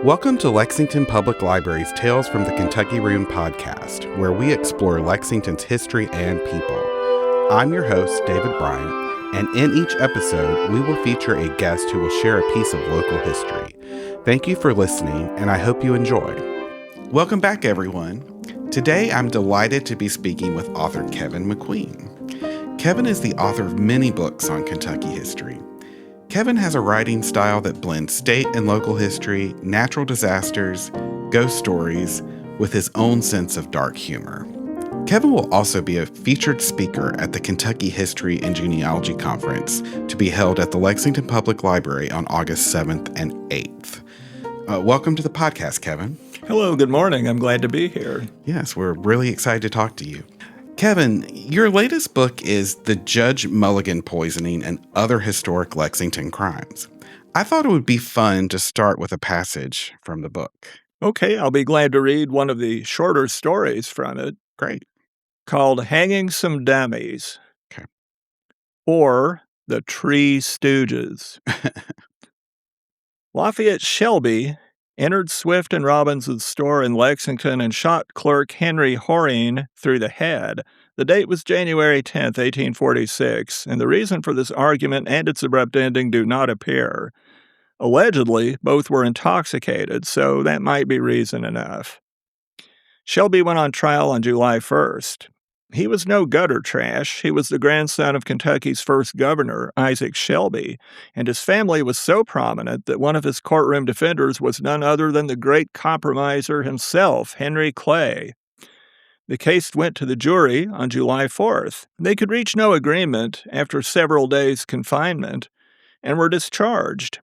Welcome to Lexington Public Library's Tales from the Kentucky Room podcast, where we explore Lexington's history and people. I'm your host, David Bryant, and in each episode, we will feature a guest who will share a piece of local history. Thank you for listening, and I hope you enjoy. Welcome back, everyone. Today, I'm delighted to be speaking with author Keven McQueen. Keven is the author of many books on Kentucky history. Keven has a writing style that blends state and local history, natural disasters, ghost stories, with his own sense of dark humor. Keven will also be a featured speaker at the Kentucky History and Genealogy Conference to be held at the Lexington Public Library on August 7th and 8th. Welcome to the podcast, Keven. Hello, good morning. I'm glad to be here. Yes, we're really excited to talk to you. Keven, your latest book is The Judge Mulligan Poisoning and Other Historic Lexington Crimes. I thought it would be fun to start with a passage from the book. Okay, I'll be glad to read one of the shorter stories from it. Great. Called Hanging Some Dummies. Okay. Or The Tree Stooges. Lafayette Shelby entered Swift and Robinson's store in Lexington and shot clerk Henry Horine through the head. The date was January 10th, 1846, and the reason for this argument and its abrupt ending do not appear. Allegedly, both were intoxicated, so that might be reason enough. Shelby went on trial on July 1st. He was no gutter trash. He was the grandson of Kentucky's first governor, Isaac Shelby, and his family was so prominent that one of his courtroom defenders was none other than the great compromiser himself, Henry Clay. The case went to the jury on July 4th. They could reach no agreement after several days' confinement and were discharged.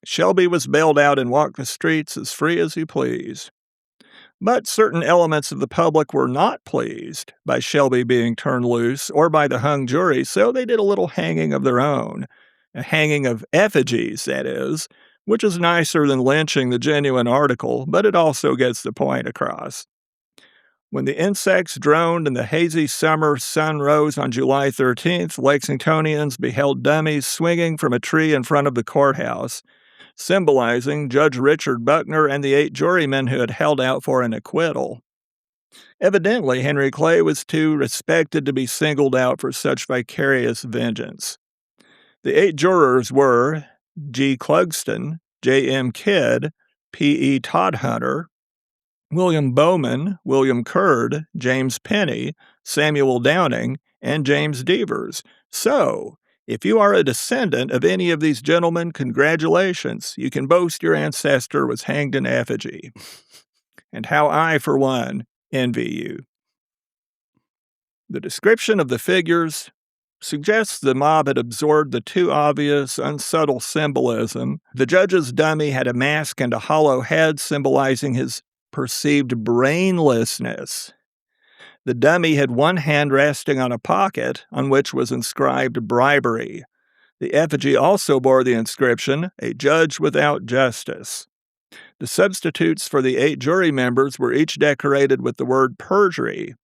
Shelby was bailed out and walked the streets as free as he pleased. But certain elements of the public were not pleased by Shelby being turned loose or by the hung jury, so they did a little hanging of their own. A hanging of effigies, that is, which is nicer than lynching the genuine article, but it also gets the point across. When the insects droned and the hazy summer sun rose on July 13th, Lexingtonians beheld dummies swinging from a tree in front of the courthouse, symbolizing Judge Richard Buckner and the 8 jurymen who had held out for an acquittal. Evidently, Henry Clay was too respected to be singled out for such vicarious vengeance. The 8 jurors were G. Clugston, J. M. Kidd, P. E. Todhunter, William Bowman, William Curd, James Penny, Samuel Downing, and James Devers. So, if you are a descendant of any of these gentlemen, congratulations. You can boast your ancestor was hanged in effigy. And how I, for one, envy you. The description of the figures suggests the mob had absorbed the too obvious, unsubtle symbolism. The judge's dummy had a mask and a hollow head symbolizing his perceived brainlessness. The dummy had one hand resting on a pocket on which was inscribed bribery. The effigy also bore the inscription, a judge without justice. The substitutes for the 8 jury members were each decorated with the word perjury.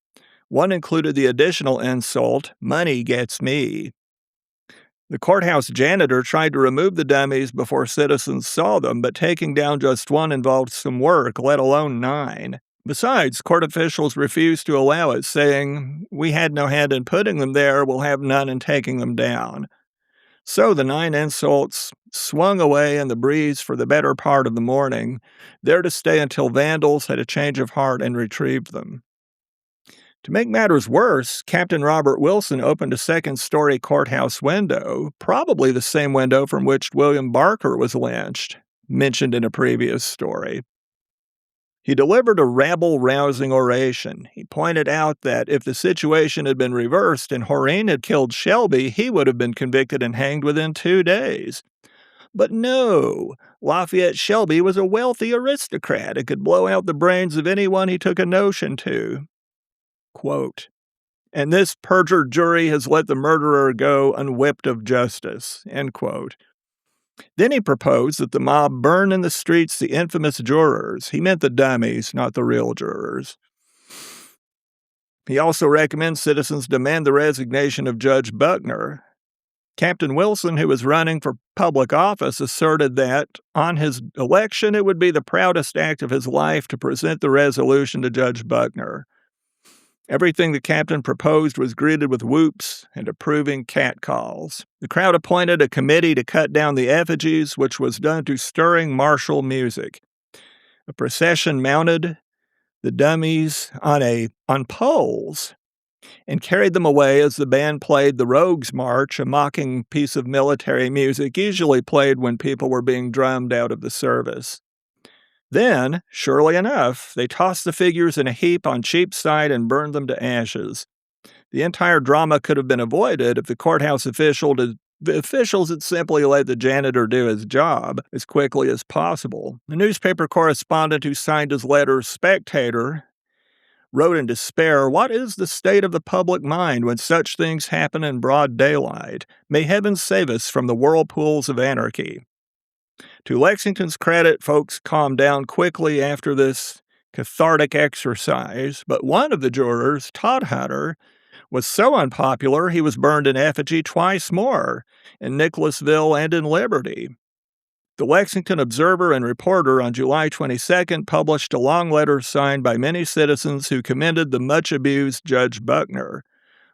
One included the additional insult, money gets me. The courthouse janitor tried to remove the dummies before citizens saw them, but taking down just one involved some work, let alone 9. Besides, court officials refused to allow it, saying, "We had no hand in putting them there, we'll have none in taking them down." So the 9 insults swung away in the breeze for the better part of the morning, there to stay until vandals had a change of heart and retrieved them. To make matters worse, Captain Robert Wilson opened a 2nd-story courthouse window, probably the same window from which William Barker was lynched, mentioned in a previous story. He delivered a rabble-rousing oration. He pointed out that if the situation had been reversed and Horine had killed Shelby, he would have been convicted and hanged within 2 days. But no, Lafayette Shelby was a wealthy aristocrat and could blow out the brains of anyone he took a notion to. Quote, "And this perjured jury has let the murderer go unwhipped of justice." End quote. Then he proposed that the mob burn in the streets the infamous jurors. He meant the dummies, not the real jurors. He also recommends citizens demand the resignation of Judge Buckner. Captain Wilson, who was running for public office, asserted that on his election it would be the proudest act of his life to present the resolution to Judge Buckner. Everything the captain proposed was greeted with whoops and approving catcalls. The crowd appointed a committee to cut down the effigies, which was done to stirring martial music. A procession mounted the dummies on poles and carried them away as the band played the Rogues' March, a mocking piece of military music usually played when people were being drummed out of the service. Then, surely enough, they tossed the figures in a heap on Cheapside and burned them to ashes. The entire drama could have been avoided if the courthouse officials had simply let the janitor do his job as quickly as possible. The newspaper correspondent who signed his letter Spectator wrote in despair, "What is the state of the public mind when such things happen in broad daylight? May heaven save us from the whirlpools of anarchy." To Lexington's credit, folks calmed down quickly after this cathartic exercise, but one of the jurors, Todd Hunter, was so unpopular he was burned in effigy twice more, in Nicholasville and in Liberty. The Lexington Observer and Reporter on July 22nd published a long letter signed by many citizens who commended the much-abused Judge Buckner.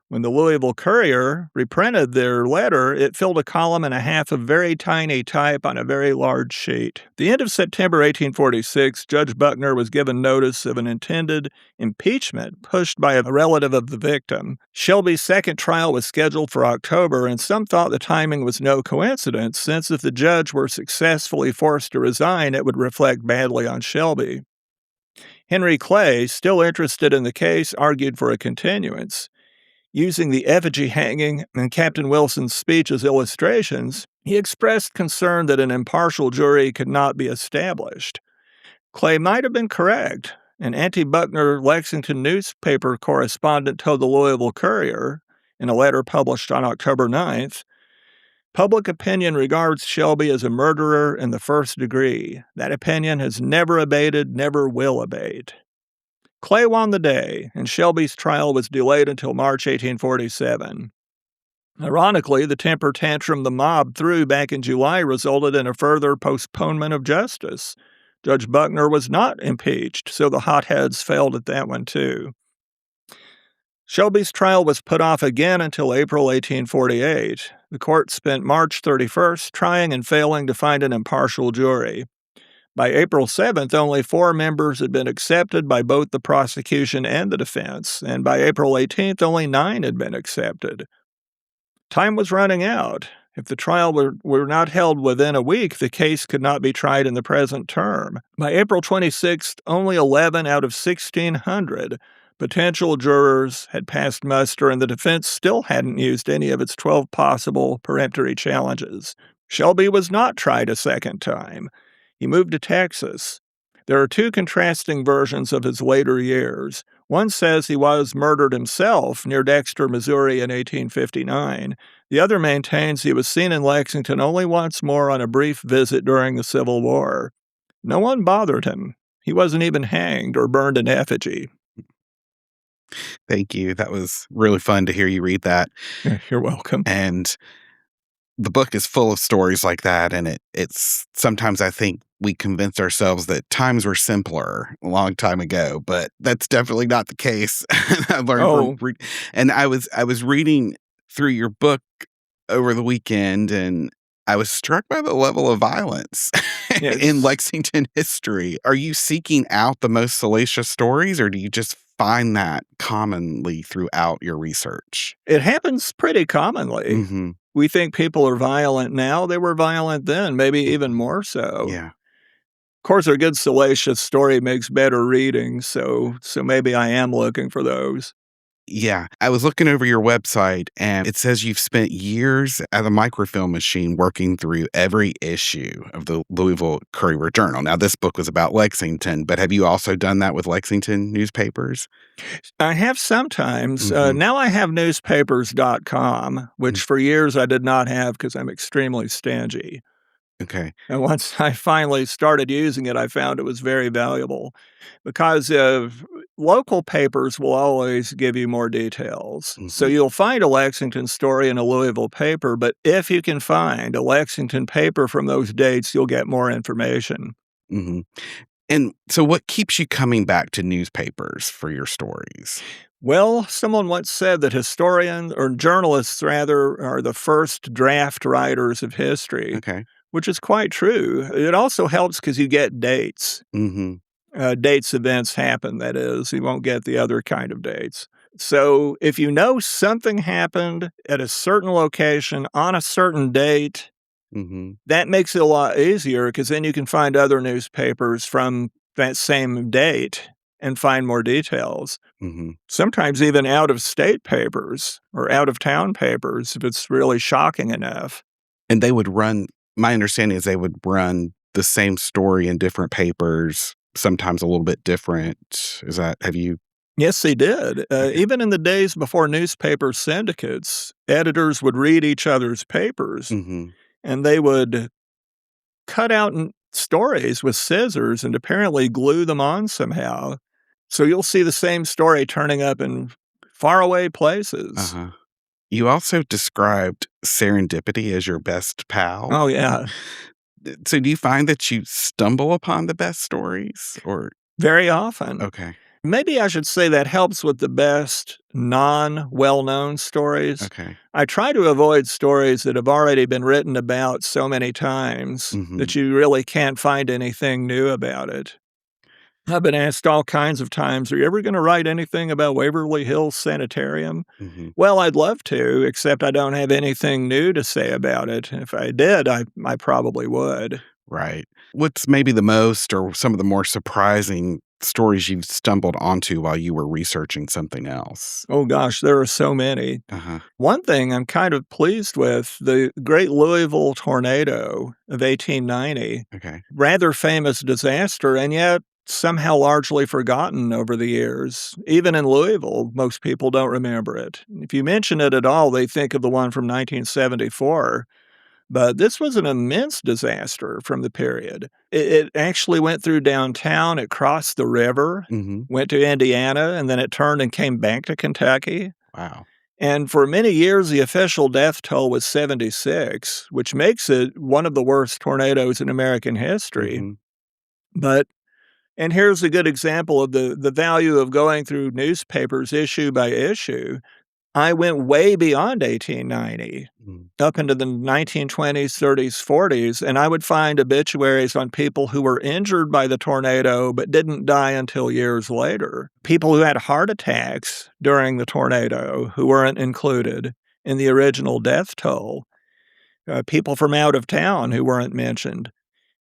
When the Louisville Courier reprinted their letter, it filled a column and a half of very tiny type on a very large sheet. At the end of September 1846, Judge Buckner was given notice of an intended impeachment pushed by a relative of the victim. Shelby's second trial was scheduled for October, and some thought the timing was no coincidence, since if the judge were successfully forced to resign, it would reflect badly on Shelby. Henry Clay, still interested in the case, argued for a continuance. Using the effigy hanging and Captain Wilson's speech as illustrations, he expressed concern that an impartial jury could not be established. Clay might have been correct. An anti-Buckner Lexington newspaper correspondent told the Louisville Courier, in a letter published on October 9th, "Public opinion regards Shelby as a murderer in the first degree. That opinion has never abated, never will abate." Clay won the day, and Shelby's trial was delayed until March 1847. Ironically, the temper tantrum the mob threw back in July resulted in a further postponement of justice. Judge Buckner was not impeached, so the hotheads failed at that one too. Shelby's trial was put off again until April 1848. The court spent March 31st trying and failing to find an impartial jury. By April 7th, only 4 members had been accepted by both the prosecution and the defense, and by April 18th, only 9 had been accepted. Time was running out. If the trial were not held within a week, the case could not be tried in the present term. By April 26th, only 11 out of 1,600 potential jurors had passed muster, and the defense still hadn't used any of its 12 possible peremptory challenges. Shelby was not tried a second time. He moved to Texas. There are 2 contrasting versions of his later years. One says he was murdered himself near Dexter, Missouri in 1859. The other maintains he was seen in Lexington only once more on a brief visit during the Civil War. No one bothered him. He wasn't even hanged or burned in effigy. Thank you. That was really fun to hear you read that. You're welcome. And the book is full of stories like that, and it's sometimes I think we convince ourselves that times were simpler a long time ago, but that's definitely not the case. I learned and I was reading through your book over the weekend, and I was struck by the level of violence in Lexington history. Are you seeking out the most salacious stories, or do you just find that commonly throughout your research? It happens pretty commonly. Mm-hmm. We think people are violent now. They were violent then, maybe even more so. Yeah. Of course, a good salacious story makes better reading, so maybe I am looking for those. Yeah. I was looking over your website, and it says you've spent years at a microfilm machine working through every issue of the Louisville Courier Journal. Now, this book was about Lexington, but have you also done that with Lexington newspapers? I have sometimes. Now I have newspapers.com, which for years I did not have because I'm extremely stingy. Okay. And once I finally started using it, I found it was very valuable because local papers will always give you more details. So Mhm. you'll find a Lexington story in a Louisville paper, but if you can find a Lexington paper from those dates, you'll get more information. Mhm. And so what keeps you coming back to newspapers for your stories? Well, someone once said that historians, or journalists rather, are the first draft writers of history, Okay. which is quite true. It also helps because you get dates. Mhm. Dates events happen, that is. You won't get the other kind of dates. So if you know something happened at a certain location on a certain date, Mhm. that makes it a lot easier because then you can find other newspapers from that same date and find more details. Mhm. Sometimes even out of state papers or out of town papers if it's really shocking enough. And they would run my understanding is they would run the same story in different papers, sometimes a little bit different. Is that have you Yes, they did. Okay. Even in the days before newspaper syndicates, editors would read each other's papers Mhm. and they would cut out stories with scissors and apparently glue them on somehow. So you'll see the same story turning up in faraway places. Uh-huh. You also described serendipity as your best pal. Oh, yeah, So do you find that you stumble upon the best stories or very often. okay. Maybe I should say that helps with the best non well known stories. Okay. I try to avoid stories that have already been written about so many times that Mhm. you really can't find anything new about it. I've been asked all kinds of times, "Are you ever going to write anything about Waverly Hills Sanitarium?" Mhm. Well, I'd love to, except I don't have anything new to say about it. If I did, I probably would. Right. What's maybe the most or some of the more surprising stories you've stumbled onto while you were researching something else? Oh gosh, there are so many. Uh-huh. One thing I'm kind of pleased with, the Great Louisville Tornado of 1890, Okay. rather famous disaster, and yet somehow largely forgotten over the years. Even in Louisville, most people don't remember it. If you mention it at all, they think of the one from 1974. But this was an immense disaster from the period. It actually went through downtown, it crossed the river, Mhm. went to Indiana, and then it turned and came back to Kentucky. Wow. And for many years, the official death toll was 76, which makes it one of the worst tornadoes in American history. Mhm. But and here's a good example of the value of going through newspapers issue by issue. I went way beyond 1890, Mm. up into the 1920s, 30s, 40s, and I would find obituaries on people who were injured by the tornado but didn't die until years later. People who had heart attacks during the tornado who weren't included in the original death toll. People from out of town who weren't mentioned.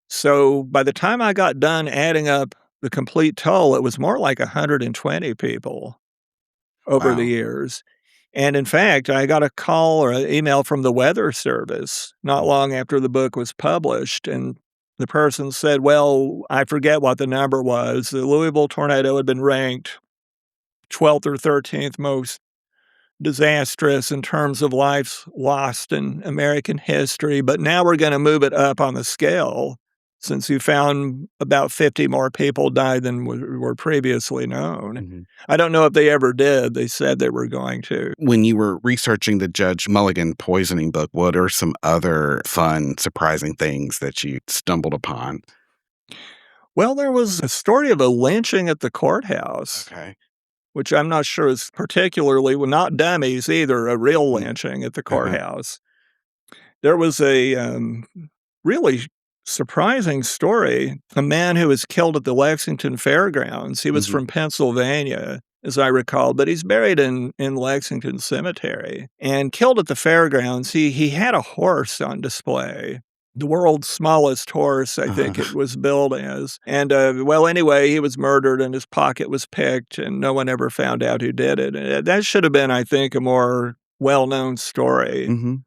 So by the time I got done adding up the complete toll, it was more like 120 people over the Wow. years. And in fact, I got a call or an email from the Weather Service not Mm. long after the book was published. And the person said, well, I forget what the number was. The Louisville tornado had been ranked 12th or 13th most disastrous in terms of lives lost in American history. But now we're going to move it up on the scale since you found about 50 more people died than were previously known. Mhm. I don't know if they ever did. They said they were going to. When you were researching the Judge Mulligan poisoning book, what are some other fun, surprising things that you stumbled upon? Well, there was a story of a lynching at the courthouse, Okay. which I'm not sure is particularly, well, not dummies either, a real Mm. lynching at the Uh-huh. courthouse. There was a really surprising story. A man who was killed at the Lexington Fairgrounds. He was Mhm. from Pennsylvania, as I recall, but he's buried in Lexington Cemetery. And killed at the fairgrounds, he had a horse on display. The world's smallest horse, I think Uh-huh. it was billed as. And, well, anyway, he was murdered and his pocket was picked, and no one ever found out who did it. And that should have been, I think, a more well known story Mhm.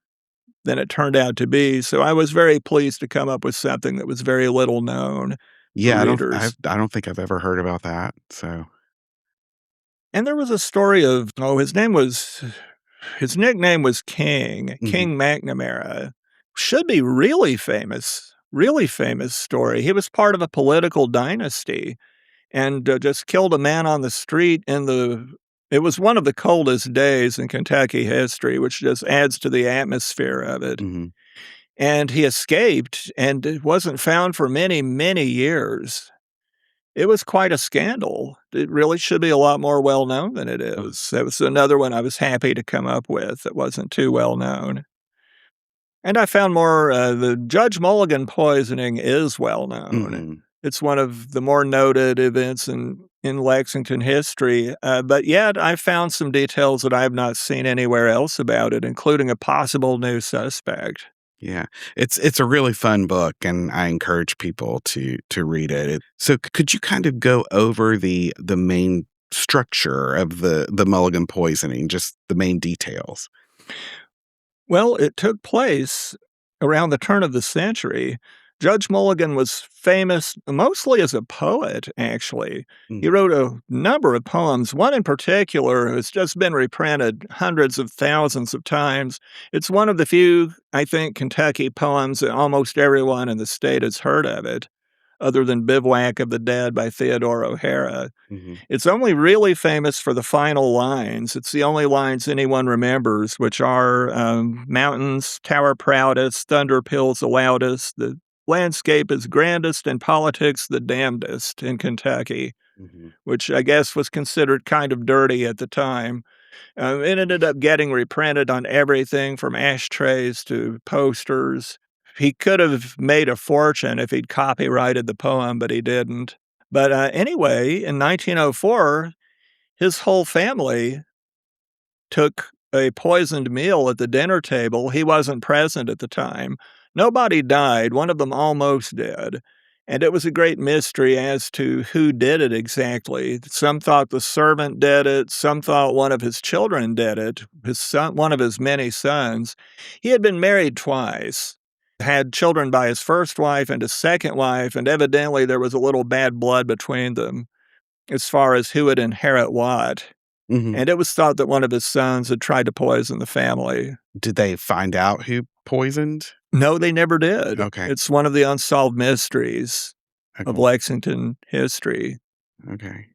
than it turned out to be. So I was very pleased to come up with something that was very little known for Yeah, readers. I don't think I've ever heard about that, so And there was a story of, oh, his nickname was Mhm. King McNamara. Should be really famous story. He was part of a political dynasty. and just killed a man on the street it was one of the coldest days in Kentucky history, which just adds to the atmosphere of it. Hmm. And he escaped and it wasn't found for many, many years. It was quite a scandal. It really should be a lot more well known than it is. That was another one I was happy to come up with that wasn't too well known. And I found more, the Judge Mulligan poisoning is well known. Hmm. It's one of the more noted events in Lexington history, but yet I found some details that I have not seen anywhere else about it, including a possible new suspect. Yeah, it's a really fun book, and I encourage people to read it. So, could you kind of go over the main structure of the Mulligan poisoning, just the main details? Well, it took place around the turn of the century. Judge Mulligan was famous mostly as a poet, actually. He Mm, wrote a number of poems. One in particular has just been reprinted hundreds of thousands of times. It's one of the few, I think, Kentucky poems that almost everyone in the state has heard of it, other than Bivouac of the Dead by Theodore O'Hara. mhm, It's only really famous for the final lines. It's the only lines anyone remembers, which are mountains tower proudest, thunder peals the loudest, the landscape is grandest, and politics the damnedest in Kentucky, mhm, which I guess was considered kind of dirty at the time. It ended up getting reprinted on everything from ashtrays to posters. He could have made a fortune if he'd copyrighted the poem, but he didn't. But anyway, in 1904, his whole family took a poisoned meal at the dinner table. He wasn't present at the time. Nobody died. One of them almost did. And it was a great mystery as to who did it exactly. Some thought the servant did it. Some thought one of his children did it, his son, one of his many sons. He had been married twice, had children by his first wife and his second wife, and evidently there was a little bad blood between them as far as who would inherit what. mhm. And it was thought that one of his sons had tried to poison the family. Did they find out who poisoned? No, they never did. Okay, It's one of the unsolved mysteries of okay, Lexington history. okay.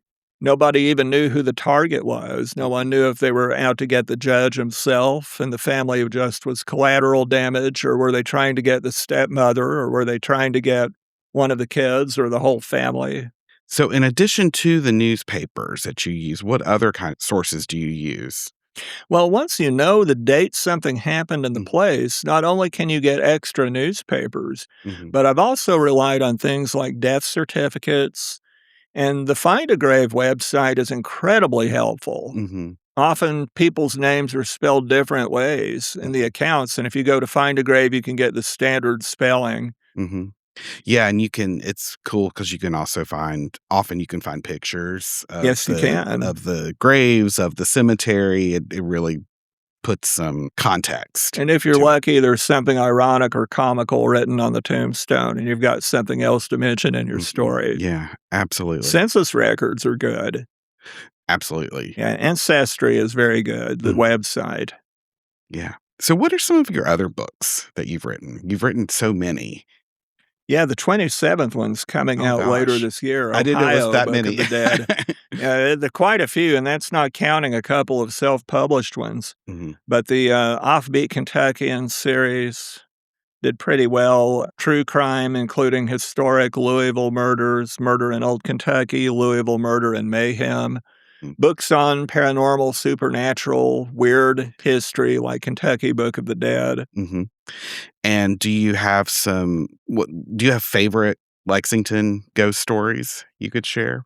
Nobody even knew who the target was. No one knew if they were out to get the judge himself and the family just was collateral damage, or were they trying to get the stepmother, or were they trying to get one of the kids or the whole family. So, in addition to the newspapers that you use, what other kind of sources do you use? Well, once you know the date something happened in the Mm, place, not only can you get extra newspapers, mhm, but I've also relied on things like death certificates, and the Find a Grave website is incredibly helpful. mhm, Often people's names are spelled different ways in the mhm, accounts, and if you go to Find a Grave, you can get the standard spelling. mhm. Yeah, and it's cool because you can also often you can find pictures Yes, you can. of the graves, of the cemetery. It really puts some context And if you're to it. lucky, there's something ironic or comical written on the tombstone, and you've got something else to mention in your Mhm. story. Yeah, absolutely. Census records are good. Absolutely. Yeah, Ancestry is very good, the Mhm. website. Yeah. So what are some of your other books that you've written? You've written so many. Yeah, the 27th one's coming Oh out later gosh. this year, I didn't know it was Ohio, that Book of many. the Dead. There quite a few, and that's not counting a couple of self-published ones. Mhm, But the Offbeat Kentuckian series did pretty well. True crime, including historic Louisville murders, Murder in Old Kentucky, Louisville Murder and Mayhem. mm, Books on paranormal, supernatural, weird history, like Kentucky Book of the Dead. mhm. And do you have favorite Lexington ghost stories you could share?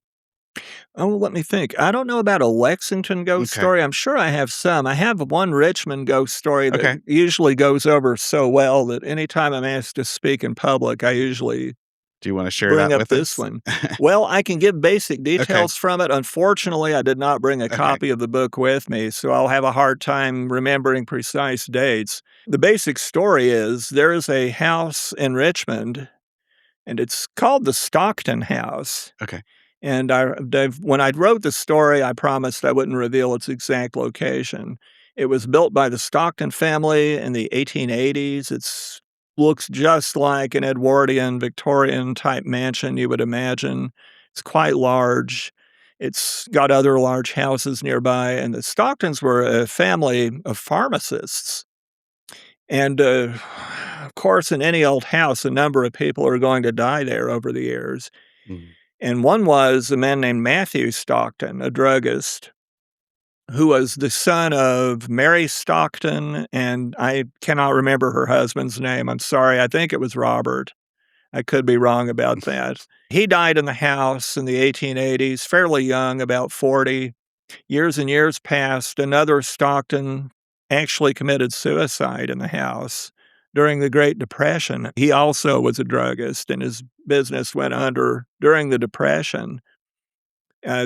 Oh, let me think. I don't know about a Lexington ghost Okay. story. I'm sure I have some. I have one Richmond ghost story that Okay. usually goes over so well that anytime I'm asked to speak in public, I usually Do you wanna share bring that up with this us? one. Well, I can give basic Okay. details from it. Unfortunately, I did not bring a Okay. copy of the book with me, so I'll have a hard time remembering precise dates. The basic story is there is a house in Richmond, and it's called the Stockton House. Okay. And when I wrote the story, I promised I wouldn't reveal its exact location. It was built by the Stockton family in the 1880s. It looks just like an Edwardian, Victorian type mansion you would imagine. It's quite large. It's got other large houses nearby, and the Stocktons were a family of pharmacists. And, of course, in any old house, a number of people are going to die there over the years. Mhm. And one was a man named Matthew Stockton, a druggist, who was the son of Mary Stockton, and I cannot remember her husband's name. I'm sorry. I think it was Robert. I could be wrong about that. He died in the house in the 1880s, fairly young, about 40. Years and years passed. Another Stockton actually committed suicide in the house during the Great Depression. He also was a druggist, and his business went under during the Depression.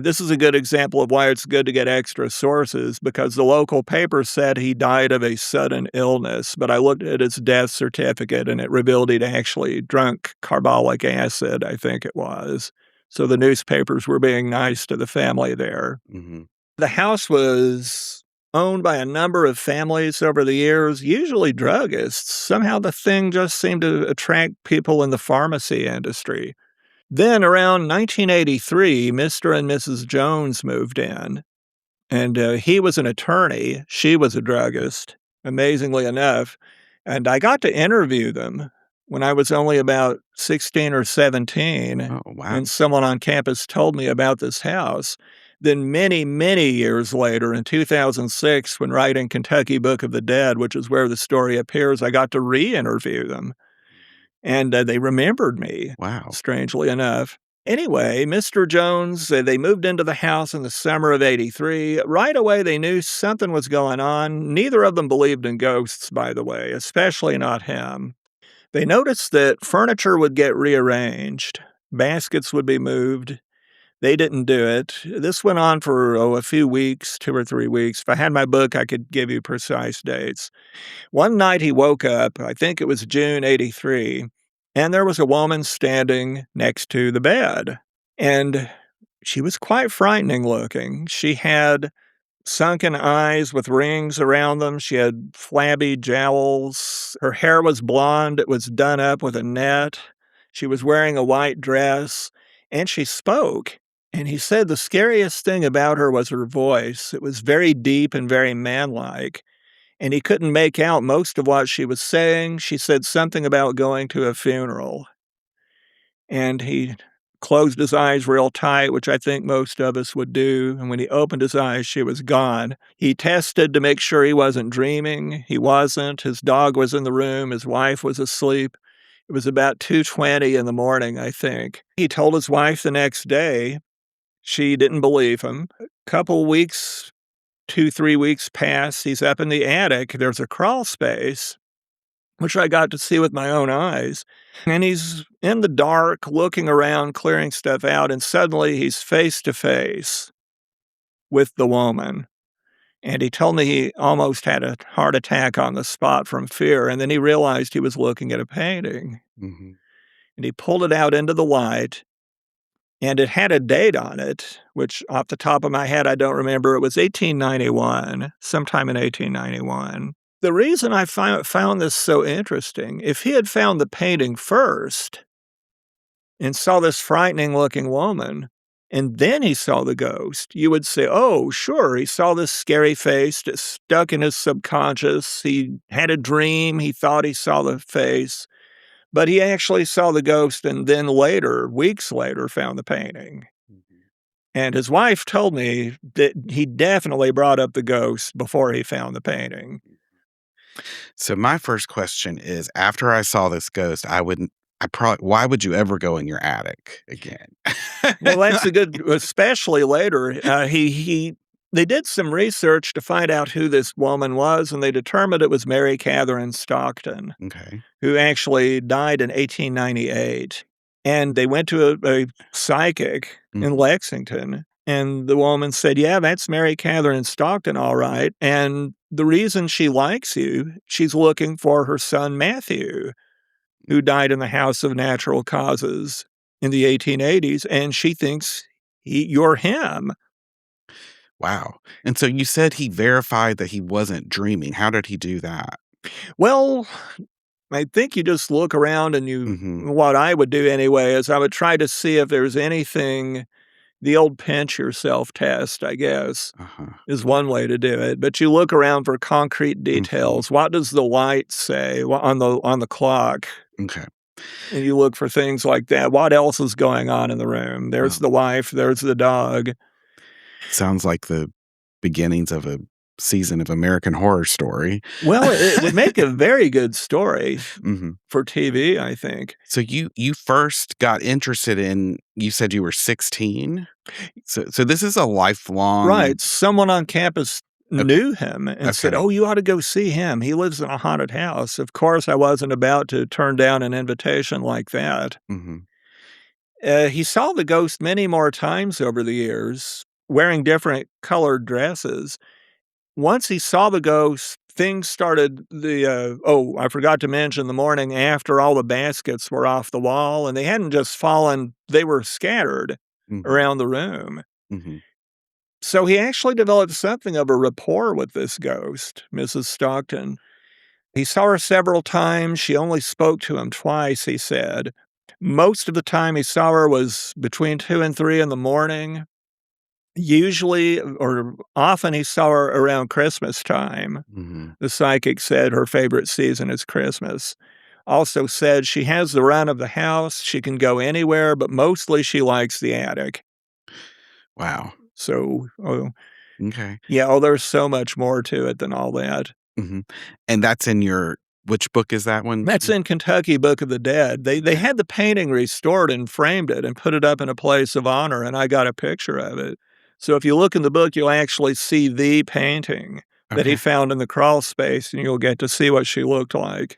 This is a good example of why it's good to get extra sources, because the local paper said he died of a sudden illness, but I looked at his death certificate and it revealed he'd actually drunk carbolic acid, I think it was. So the newspapers were being nice to the family there. Mhm. The house was owned by a number of families over the years, usually druggists. Somehow the thing just seemed to attract people in the pharmacy industry. Then around 1983, Mr. and Mrs. Jones moved in, and he was an attorney. She was a druggist, amazingly enough. And I got to interview them when I was only about 16 or 17, Oh, wow. and someone on campus told me about this house. Then many, many years later, in 2006, when writing Kentucky Book of the Dead, which is where the story appears, I got to re-interview them. And they remembered me, Wow. strangely enough. Anyway, Mr. Jones, they moved into the house in the summer of '83. Right away, they knew something was going on. Neither of them believed in ghosts, by the way, especially not him. They noticed that furniture would get rearranged, baskets would be moved. They didn't do it. This went on for, a few weeks, 2 or 3 weeks. If I had my book, I could give you precise dates. One night he woke up, I think it was June '83, and there was a woman standing next to the bed. And she was quite frightening looking. She had sunken eyes with rings around them. She had flabby jowls. Her hair was blonde. It was done up with a net. She was wearing a white dress, and she spoke. And he said the scariest thing about her was her voice. It was very deep and very manlike, and he couldn't make out most of what she was saying. She said something about going to a funeral. And he closed his eyes real tight, which I think most of us would do. And when he opened his eyes, she was gone. He tested to make sure he wasn't dreaming. He wasn't. His dog was in the room. His wife was asleep. It was about 2:20 in the morning, I think. He told his wife the next day. She didn't believe him. A couple weeks, 2, 3 weeks pass. He's up in the attic. There's a crawl space, which I got to see with my own eyes. And he's in the dark, looking around, clearing stuff out, and suddenly he's face to face with the woman. And he told me he almost had a heart attack on the spot from fear, and then he realized he was looking at a painting. Mhm. And he pulled it out into the light, and it had a date on it, which off the top of my head, I don't remember. It was 1891, sometime in 1891. The reason I found this so interesting, if he had found the painting first and saw this frightening looking woman, and then he saw the ghost, you would say, oh, sure, he saw this scary face that stuck in his subconscious. He had a dream. He thought he saw the face, but he actually saw the ghost and then later, weeks later, found the painting. Mhm. And his wife told me that he definitely brought up the ghost before he found the painting. So my first question is, after I saw this ghost, I probably why would you ever go in your attic again? Well, that's a good, especially later. They did some research to find out who this woman was, and they determined it was Mary Catherine Stockton, Okay. who actually died in 1898. And they went to a psychic in Mhm. Lexington, and the woman said, yeah, that's Mary Catherine Stockton, all right. And the reason she likes you, she's looking for her son Matthew, who died in the house of natural causes in the 1880s, and she thinks you're him. Wow. And so you said he verified that he wasn't dreaming. How did he do that? Well, I think you just look around and Mm-hmm. what I would do anyway is I would try to see if there's anything, the old pinch yourself test, I guess, Uh-huh. is one way to do it. But you look around for concrete Mm-hmm. details. What does the light say on the clock? Okay. And you look for things like that. What else is going on in the room? There's Well, the wife, there's the dog. sounds like the beginnings of a season of American Horror Story. Well, it would make a very good story Mm-hmm. for TV, I think. So you first got interested in, you said you were 16? So this is a lifelong. Right. Someone on campus Okay. knew him and said, Okay. "Oh, you ought to go see him. He lives in a haunted house." Of course, I wasn't about to turn down an invitation like that. Mm-hmm. He saw the ghost many more times over the years, wearing different colored dresses. Once he saw the ghost, things started I forgot to mention the morning after all the baskets were off the wall, and they hadn't just fallen, they were scattered Mm-hmm. around the room. Mm-hmm. So he actually developed something of a rapport with this ghost, Mrs. Stockton. He saw her several times. She only spoke to him twice, he said. Most of the time he saw her was between 2 and 3 in the morning. Usually, or often, he saw her around Christmas time. Mm-hmm. The psychic said her favorite season is Christmas. Also said she has the run of the house. She can go anywhere, but mostly she likes the attic. Wow. So, Okay. yeah, there's so much more to it than all that. Mm-hmm. And that's in your, which book is that one? That's in Kentucky Book of the Dead. They had the painting restored and framed it and put it up in a place of honor, and I got a picture of it. So if you look in the book, you'll actually see the painting that he Okay. found in the crawl space, and you'll get to see what she looked like.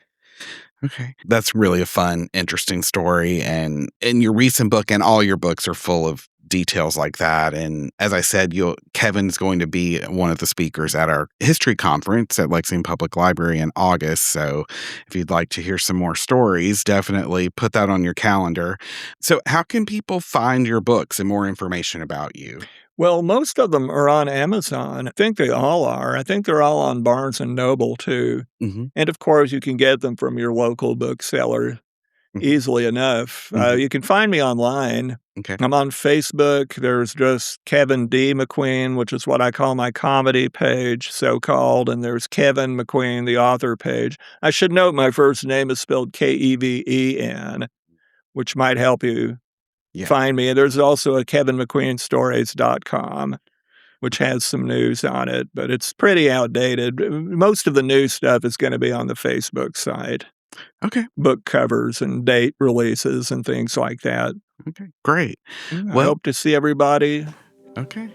Okay. That's really a fun, interesting story. And in your recent book, and all your books are full of details like that. And as I said, Kevin's going to be one of the speakers at our history conference at Lexington Public Library in August. So if you'd like to hear some more stories, definitely put that on your calendar. So how can people find your books and more information about you? Well, most of them are on Amazon. I think they all are. I think they're all on Barnes& and Noble, too. Mm-hmm. And, of course, you can get them from your local bookseller easily enough. Mm-hmm. You can find me online. Okay. I'm on Facebook. There's just Keven D. McQueen, which is what I call my comedy page, so-called, and there's Keven McQueen, the author page. I should note my first name is spelled Keven, which might help you find me. And there's also a KevenMcQueenStories.com, which has some news on it, but it's pretty outdated. Most of the new stuff is going to be on the Facebook site. Okay. Book covers and date releases and things like that. Okay. Great. I Well, hope to see everybody. Okay.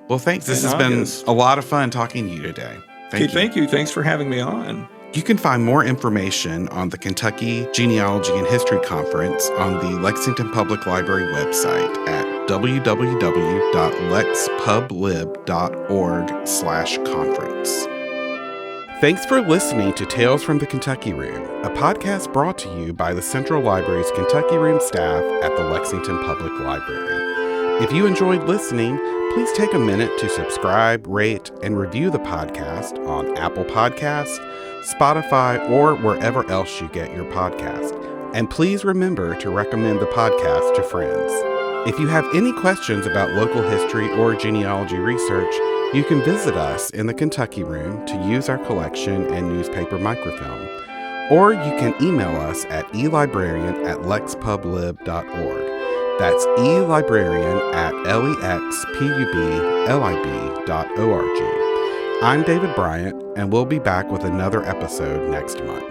Well, thanks. This in has been August. a lot of fun talking to you today. Thank you. Thank you. Thanks for having me on. You can find more information on the Kentucky Genealogy and History Conference on the Lexington Public Library website at www.lexpublib.org/conference. Thanks for listening to Tales from the Kentucky Room, a podcast brought to you by the Central Library's Kentucky Room staff at the Lexington Public Library. If you enjoyed listening, please take a minute to subscribe, rate, and review the podcast on Apple Podcasts, Spotify, or wherever else you get your podcast. And please remember to recommend the podcast to friends. If you have any questions about local history or genealogy research, you can visit us in the Kentucky Room to use our collection and newspaper microfilm. Or you can email us at elibrarian@lexpublib.org. That's elibrarian@lexpublib.org. I'm David Bryant, and we'll be back with another episode next month.